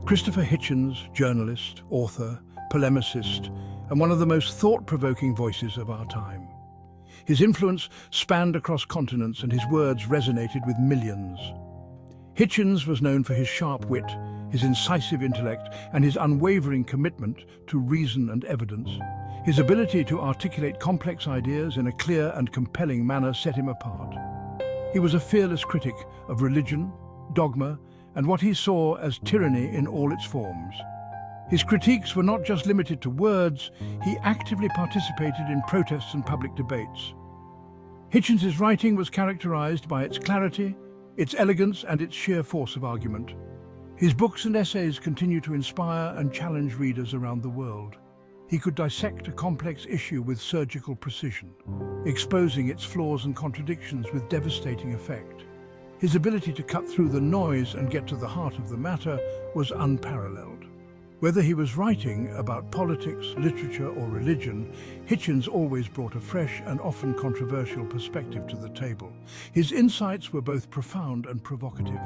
Christopher Hitchens, journalist, author, polemicist, and one of the most thought-provoking voices of our time. His influence spanned across continents and his words resonated with millions. Hitchens was known for his sharp wit, his incisive intellect, and his unwavering commitment to reason and evidence. His ability to articulate complex ideas in a clear and compelling manner set him apart. He was a fearless critic of religion, dogma, and what he saw as tyranny in all its forms. His critiques were not just limited to words, he actively participated in protests and public debates. Hitchens' writing was characterized by its clarity, its elegance, and its sheer force of argument. His books and essays continue to inspire and challenge readers around the world. He could dissect a complex issue with surgical precision, exposing its flaws and contradictions with devastating effect. His ability to cut through the noise and get to the heart of the matter was unparalleled. Whether he was writing about politics, literature, or religion, Hitchens always brought a fresh and often controversial perspective to the table. His insights were both profound and provocative.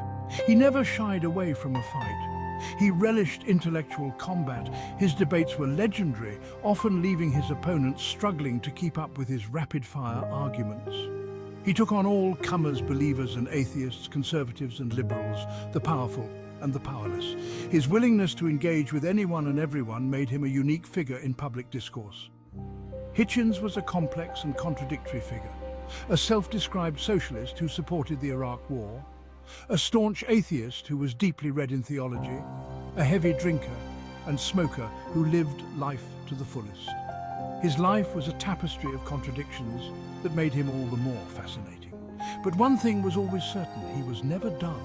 He never shied away from a fight. He relished intellectual combat. His debates were legendary, often leaving his opponents struggling to keep up with his rapid-fire arguments. He took on all comers, believers and atheists, conservatives and liberals, the powerful and the powerless. His willingness to engage with anyone and everyone made him a unique figure in public discourse. Hitchens was a complex and contradictory figure, a self-described socialist who supported the Iraq War, a staunch atheist who was deeply read in theology, a heavy drinker and smoker who lived life to the fullest. His life was a tapestry of contradictions that made him all the more fascinating. But one thing was always certain: he was never dull.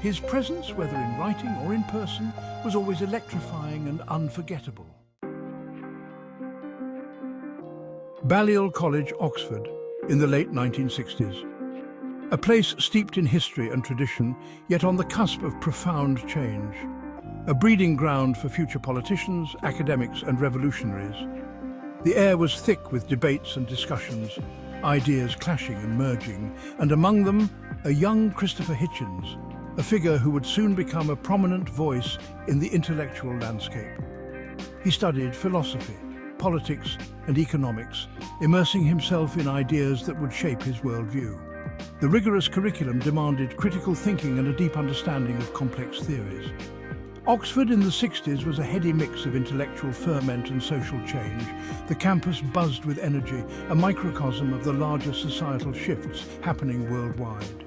His presence, whether in writing or in person, was always electrifying and unforgettable. Balliol College, Oxford, in the late 1960s. A place steeped in history and tradition, yet on the cusp of profound change. A breeding ground for future politicians, academics and revolutionaries. The air was thick with debates and discussions, ideas clashing and merging, and among them, a young Christopher Hitchens, a figure who would soon become a prominent voice in the intellectual landscape. He studied philosophy, politics and economics, immersing himself in ideas that would shape his worldview. The rigorous curriculum demanded critical thinking and a deep understanding of complex theories. Oxford in the 60s was a heady mix of intellectual ferment and social change. The campus buzzed with energy, a microcosm of the larger societal shifts happening worldwide.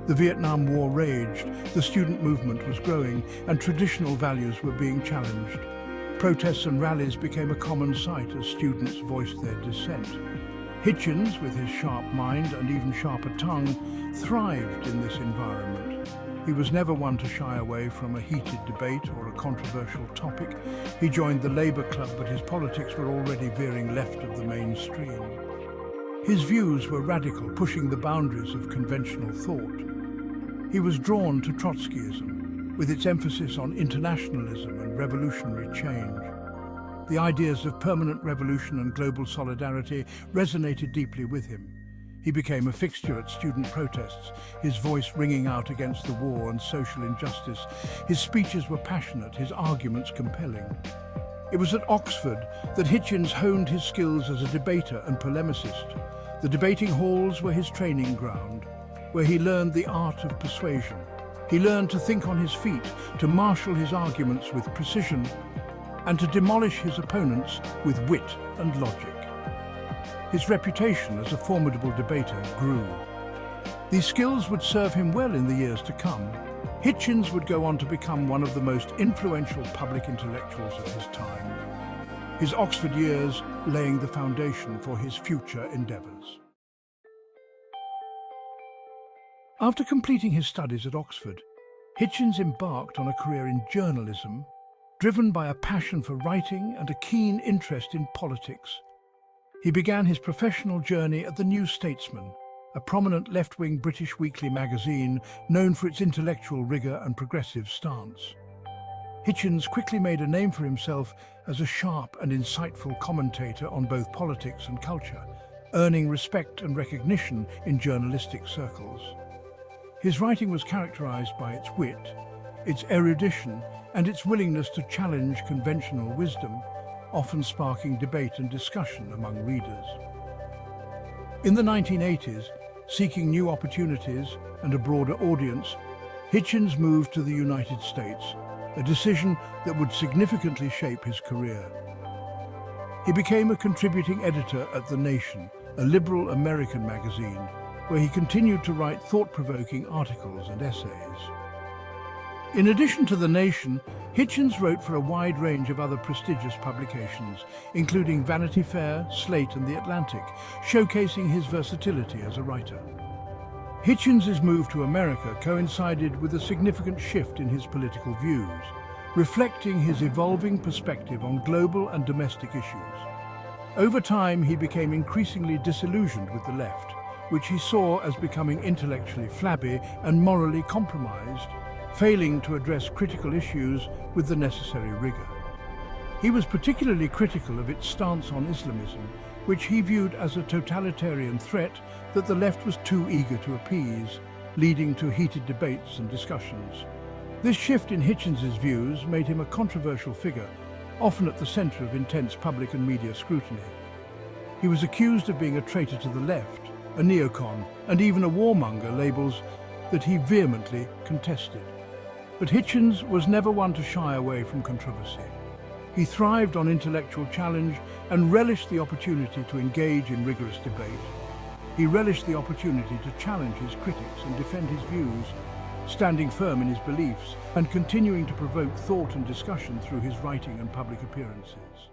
The Vietnam War raged, the student movement was growing, and traditional values were being challenged. Protests and rallies became a common sight as students voiced their dissent. Hitchens, with his sharp mind and even sharper tongue, thrived in this environment. He was never one to shy away from a heated debate or a controversial topic. He joined the Labour Club, but his politics were already veering left of the mainstream. His views were radical, pushing the boundaries of conventional thought. He was drawn to Trotskyism, with its emphasis on internationalism and revolutionary change. The ideas of permanent revolution and global solidarity resonated deeply with him. He became a fixture at student protests, his voice ringing out against the war and social injustice. His speeches were passionate, his arguments compelling. It was at Oxford that Hitchens honed his skills as a debater and polemicist. The debating halls were his training ground, where he learned the art of persuasion. He learned to think on his feet, to marshal his arguments with precision, and to demolish his opponents with wit and logic. His reputation as a formidable debater grew. These skills would serve him well in the years to come. Hitchens would go on to become one of the most influential public intellectuals of his time, his Oxford years laying the foundation for his future endeavours. After completing his studies at Oxford, Hitchens embarked on a career in journalism, driven by a passion for writing and a keen interest in politics. He began his professional journey at the New Statesman, a prominent left-wing British weekly magazine known for its intellectual rigour and progressive stance. Hitchens quickly made a name for himself as a sharp and insightful commentator on both politics and culture, earning respect and recognition in journalistic circles. His writing was characterized by its wit, its erudition, and its willingness to challenge conventional wisdom, often sparking debate and discussion among readers. In the 1980s, seeking new opportunities and a broader audience, Hitchens moved to the United States, a decision that would significantly shape his career. He became a contributing editor at The Nation, a liberal American magazine, where he continued to write thought-provoking articles and essays. In addition to The Nation, Hitchens wrote for a wide range of other prestigious publications, including Vanity Fair, Slate and The Atlantic, showcasing his versatility as a writer. Hitchens' move to America coincided with a significant shift in his political views, reflecting his evolving perspective on global and domestic issues. Over time, he became increasingly disillusioned with the left, which he saw as becoming intellectually flabby and morally compromised, failing to address critical issues with the necessary rigor. He was particularly critical of its stance on Islamism, which he viewed as a totalitarian threat that the left was too eager to appease, leading to heated debates and discussions. This shift in Hitchens' views made him a controversial figure, often at the center of intense public and media scrutiny. He was accused of being a traitor to the left, a neocon, and even a warmonger, labels that he vehemently contested. But Hitchens was never one to shy away from controversy. He thrived on intellectual challenge and relished the opportunity to engage in rigorous debate. He relished the opportunity to challenge his critics and defend his views, standing firm in his beliefs and continuing to provoke thought and discussion through his writing and public appearances.